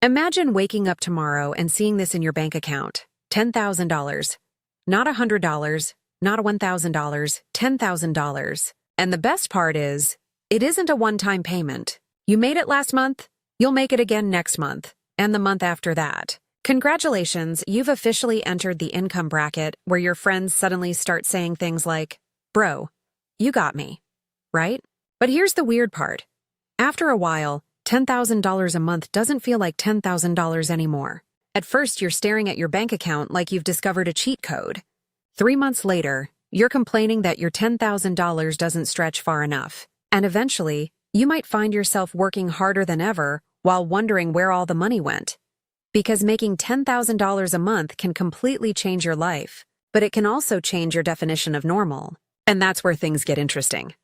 Imagine waking up tomorrow and seeing this in your bank account. $10,000. Not $100, not $1,000, $10,000. And the best part is, it isn't a one-time payment. You made it last month, you'll make it again next month, and the month after that. Congratulations, you've officially entered the income bracket where your friends suddenly start saying things like, "Bro, you got me," right? But here's the weird part. After a while, $10,000 a month doesn't feel like $10,000 anymore. At first, you're staring at your bank account like you've discovered a cheat code. 3 months later, you're complaining that your $10,000 doesn't stretch far enough. And eventually, you might find yourself working harder than ever while wondering where all the money went. Because making $10,000 a month can completely change your life, but it can also change your definition of normal. And that's where things get interesting.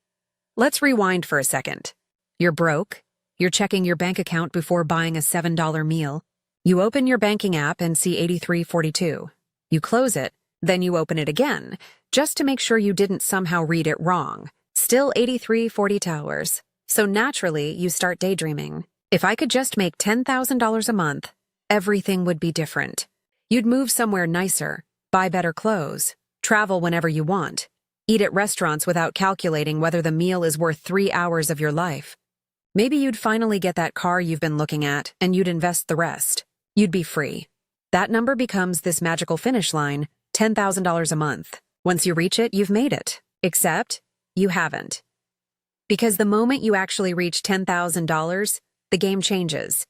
Let's rewind for a second. You're broke. You're checking your bank account before buying a $7 meal. You open your banking app and see $83.42. You close it, then you open it again, just to make sure you didn't somehow read it wrong. Still $83.40. So naturally, you start daydreaming. If I could just make $10,000 a month, everything would be different. You'd move somewhere nicer, buy better clothes, travel whenever you want, eat at restaurants without calculating whether the meal is worth 3 hours of your life. Maybe you'd finally get that car you've been looking at, and you'd invest the rest. You'd be free. That number becomes this magical finish line, $10,000 a month. Once you reach it, you've made it. Except, you haven't. Because the moment you actually reach $10,000, the game changes.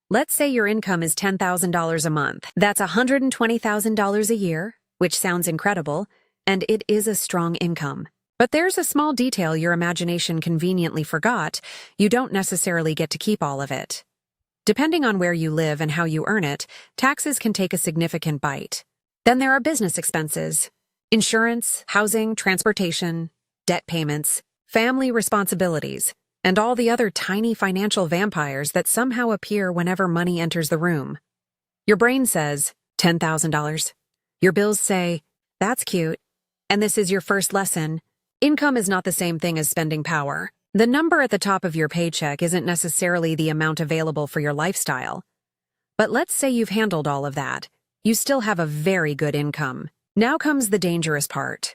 Let's say your income is $10,000 a month. That's $120,000 a year, which sounds incredible, and it is a strong income. But there's a small detail your imagination conveniently forgot. You don't necessarily get to keep all of it. Depending on where you live and how you earn it, taxes can take a significant bite. Then there are business expenses, insurance, housing, transportation, debt payments, family responsibilities, and all the other tiny financial vampires that somehow appear whenever money enters the room. Your brain says, $10,000. Your bills say, that's cute. And this is your first lesson. Income is not the same thing as spending power. The number at the top of your paycheck isn't necessarily the amount available for your lifestyle. But let's say you've handled all of that. You still have a very good income. Now comes the dangerous part.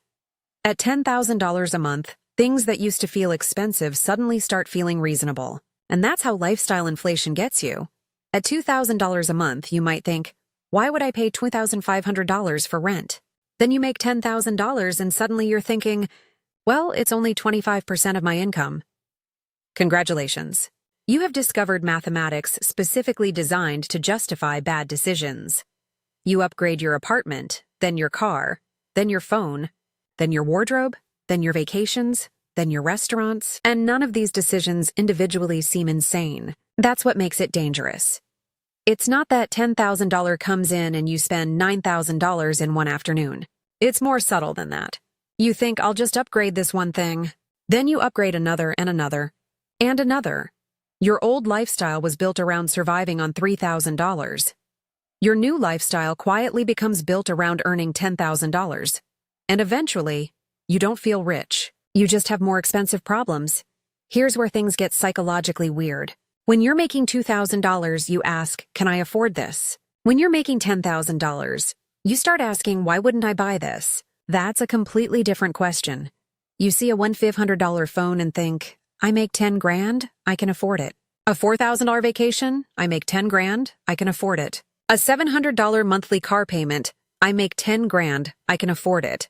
At $10,000 a month, things that used to feel expensive suddenly start feeling reasonable. And that's how lifestyle inflation gets you. At $2,000 a month, you might think, why would I pay $2,500 for rent? Then you make $10,000 and suddenly you're thinking, well, it's only 25% of my income. Congratulations. You have discovered mathematics specifically designed to justify bad decisions. You upgrade your apartment, then your car, then your phone, then your wardrobe, then your vacations, then your restaurants, and none of these decisions individually seem insane. That's what makes it dangerous. It's not that $10,000 comes in and you spend $9,000 in one afternoon. It's more subtle than that. You think, I'll just upgrade this one thing. Then you upgrade another and another, and another. Your old lifestyle was built around surviving on $3,000. Your new lifestyle quietly becomes built around earning $10,000. And eventually, you don't feel rich. You just have more expensive problems. Here's where things get psychologically weird. When you're making $2,000, you ask, can I afford this? When you're making $10,000, you start asking, why wouldn't I buy this? That's a completely different question. You see a $1,500 phone and think, I make 10 grand, I can afford it. A $4,000 vacation, I make 10 grand, I can afford it. A $700 monthly car payment, I make 10 grand, I can afford it.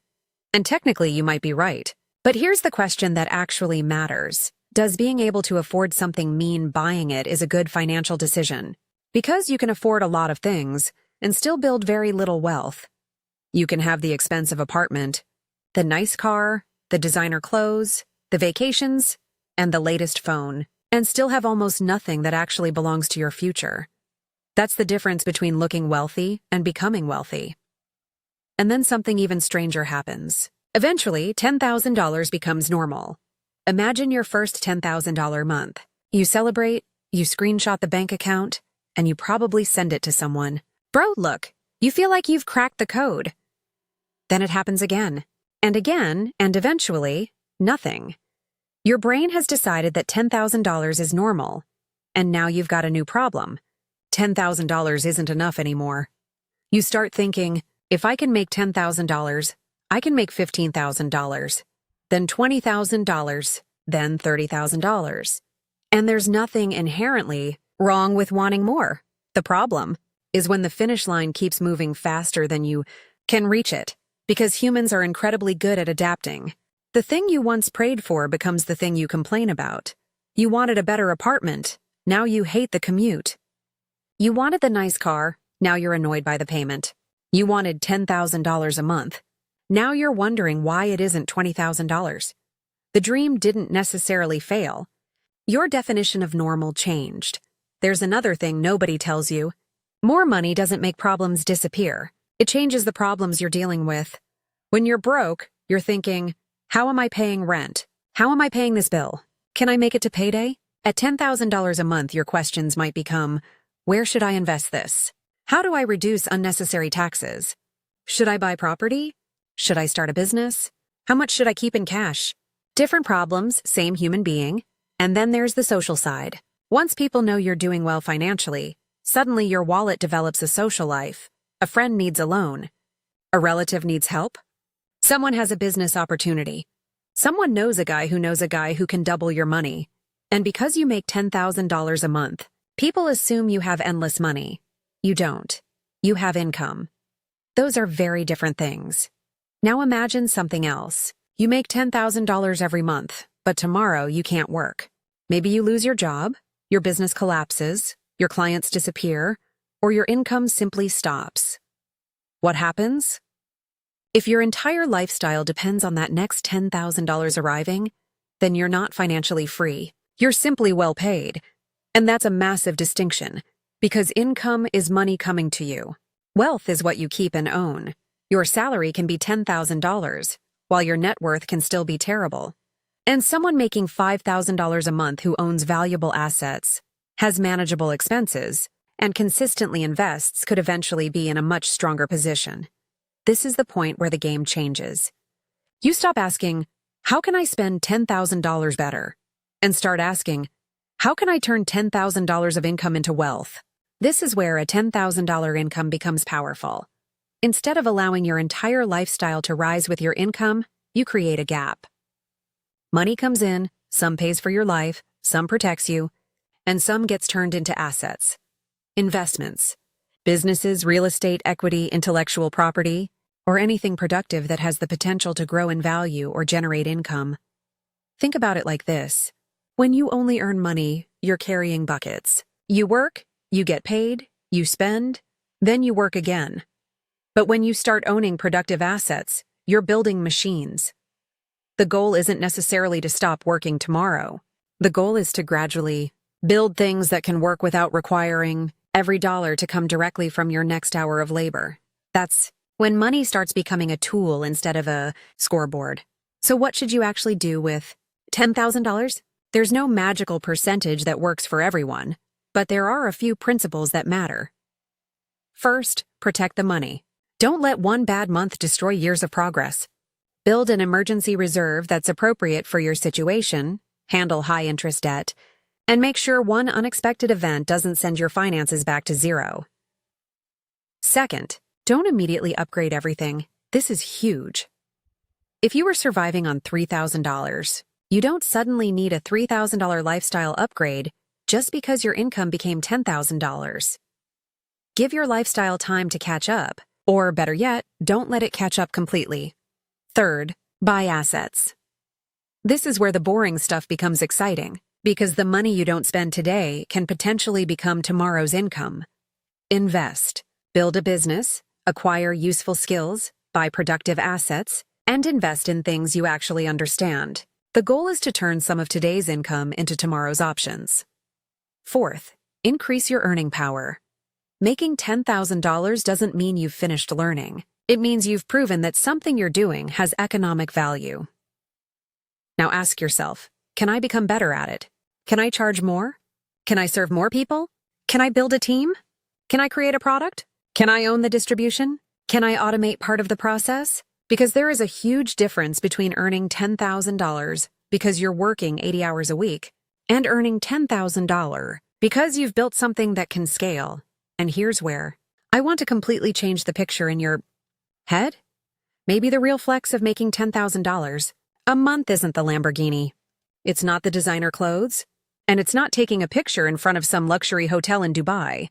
And technically you might be right. But here's the question that actually matters. Does being able to afford something mean buying it is a good financial decision? Because you can afford a lot of things and still build very little wealth. You can have the expensive apartment, the nice car, the designer clothes, the vacations, and the latest phone, and still have almost nothing that actually belongs to your future. That's the difference between looking wealthy and becoming wealthy. And then something even stranger happens. Eventually, $10,000 becomes normal. Imagine your first $10,000 month. You celebrate, you screenshot the bank account, and you probably send it to someone. Bro, look, you feel like you've cracked the code. Then it happens again, and eventually, nothing. Your brain has decided that $10,000 is normal, and now you've got a new problem. $10,000 isn't enough anymore. You start thinking, if I can make $10,000, I can make $15,000, then $20,000, then $30,000. And there's nothing inherently wrong with wanting more. The problem is when the finish line keeps moving faster than you can reach it, because humans are incredibly good at adapting. The thing you once prayed for becomes the thing you complain about. You wanted a better apartment, now you hate the commute. You wanted the nice car, now you're annoyed by the payment. You wanted $10,000 a month. Now you're wondering why it isn't $20,000. The dream didn't necessarily fail. Your definition of normal changed. There's another thing nobody tells you. More money doesn't make problems disappear. It changes the problems you're dealing with. When you're broke, you're thinking, how am I paying rent? How am I paying this bill? Can I make it to payday? At $10,000 a month, your questions might become, where should I invest this? How do I reduce unnecessary taxes? Should I buy property? Should I start a business? How much should I keep in cash? Different problems, same human being. And then there's the social side. Once people know you're doing well financially, suddenly your wallet develops a social life. A friend needs a loan. A relative needs help. Someone has a business opportunity. Someone knows a guy who can double your money. And because you make $10,000 a month, people assume you have endless money. You don't. You have income. Those are very different things. Now imagine something else. You make $10,000 every month, but tomorrow you can't work. Maybe you lose your job, your business collapses, your clients disappear, or your income simply stops. What happens? If your entire lifestyle depends on that next $10,000 arriving, then you're not financially free. You're simply well paid. And that's a massive distinction, because income is money coming to you. Wealth is what you keep and own. Your salary can be $10,000, while your net worth can still be terrible. And someone making $5,000 a month who owns valuable assets, has manageable expenses, and consistently invests could eventually be in a much stronger position. This is the point where the game changes. You stop asking, how can I spend $10,000 better? And start asking, how can I turn $10,000 of income into wealth? This is where a $10,000 income becomes powerful. Instead of allowing your entire lifestyle to rise with your income, you create a gap. Money comes in, some pays for your life, some protects you, and some gets turned into assets. Investments, businesses, real estate, equity, intellectual property, or anything productive that has the potential to grow in value or generate income. Think about it like this. When you only earn money, you're carrying buckets. You work, you get paid, you spend, then you work again. But when you start owning productive assets, you're building machines. The goal isn't necessarily to stop working tomorrow. The goal is to gradually build things that can work without requiring every dollar to come directly from your next hour of labor. That's when money starts becoming a tool instead of a scoreboard. So what should you actually do with $10,000? There's no magical percentage that works for everyone, but there are a few principles that matter. First, protect the money. Don't let one bad month destroy years of progress. Build an emergency reserve that's appropriate for your situation, handle high-interest debt, and make sure one unexpected event doesn't send your finances back to zero. Second, don't immediately upgrade everything. This is huge. If you were surviving on $3,000, you don't suddenly need a $3,000 lifestyle upgrade just because your income became $10,000. Give your lifestyle time to catch up, or better yet, don't let it catch up completely. Third, buy assets. This is where the boring stuff becomes exciting, because the money you don't spend today can potentially become tomorrow's income. Invest. Build a business, acquire useful skills, buy productive assets, and invest in things you actually understand. The goal is to turn some of today's income into tomorrow's options. Fourth, increase your earning power. Making $10,000 doesn't mean you've finished learning. It means you've proven that something you're doing has economic value. Now ask yourself, can I become better at it? Can I charge more? Can I serve more people? Can I build a team? Can I create a product? Can I own the distribution? Can I automate part of the process? Because there is a huge difference between earning $10,000 because you're working 80 hours a week and earning $10,000 because you've built something that can scale And here's where I want to completely change the picture in your head. Maybe the real flex of making $10,000 a month isn't the Lamborghini. It's not the designer clothes, and it's not taking a picture in front of some luxury hotel in Dubai.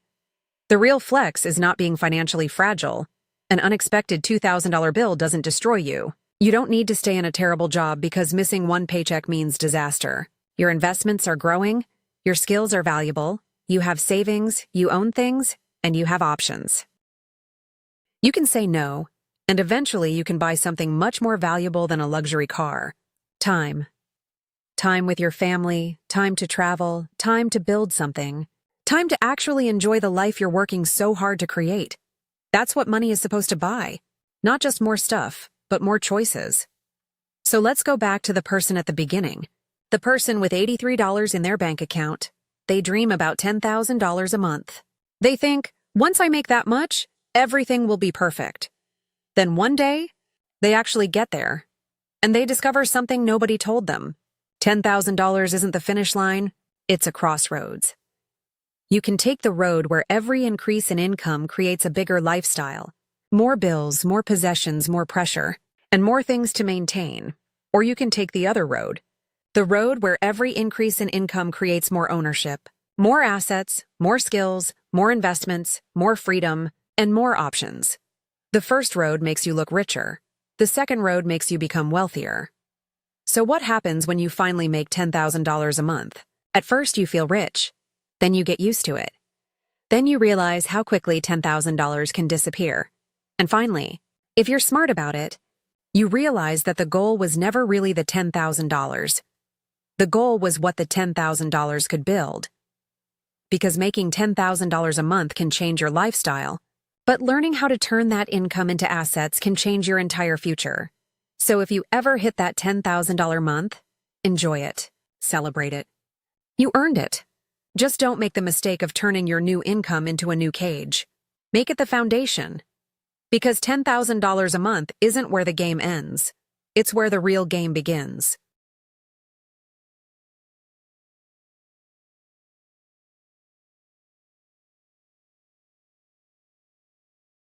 The real flex is not being financially fragile. An unexpected $2,000 bill doesn't destroy you. You don't need to stay in a terrible job because missing one paycheck means disaster. Your investments are growing, your skills are valuable, you have savings, you own things, and you have options. You can say no, and eventually you can buy something much more valuable than a luxury car. Time. Time with your family, time to travel, time to build something, time to actually enjoy the life you're working so hard to create. That's what money is supposed to buy. Not just more stuff, but more choices. So let's go back to the person at the beginning. The person with $83 in their bank account. They dream about $10,000 a month. They think, once I make that much, everything will be perfect. Then one day, they actually get there, and they discover something nobody told them. $10,000 isn't the finish line, it's a crossroads. You can take the road where every increase in income creates a bigger lifestyle. More bills, more possessions, more pressure, and more things to maintain. Or you can take the other road. The road where every increase in income creates more ownership, more assets, more skills, more investments, more freedom, and more options. The first road makes you look richer. The second road makes you become wealthier. So what happens when you finally make $10,000 a month? At first you feel rich. Then you get used to it. Then you realize how quickly $10,000 can disappear. And finally, if you're smart about it, you realize that the goal was never really the $10,000. The goal was what the $10,000 could build. Because making $10,000 a month can change your lifestyle, but learning how to turn that income into assets can change your entire future. So if you ever hit that $10,000 month, enjoy it, celebrate it. You earned it. Just don't make the mistake of turning your new income into a new cage. Make it the foundation. Because $10,000 a month isn't where the game ends. It's where the real game begins.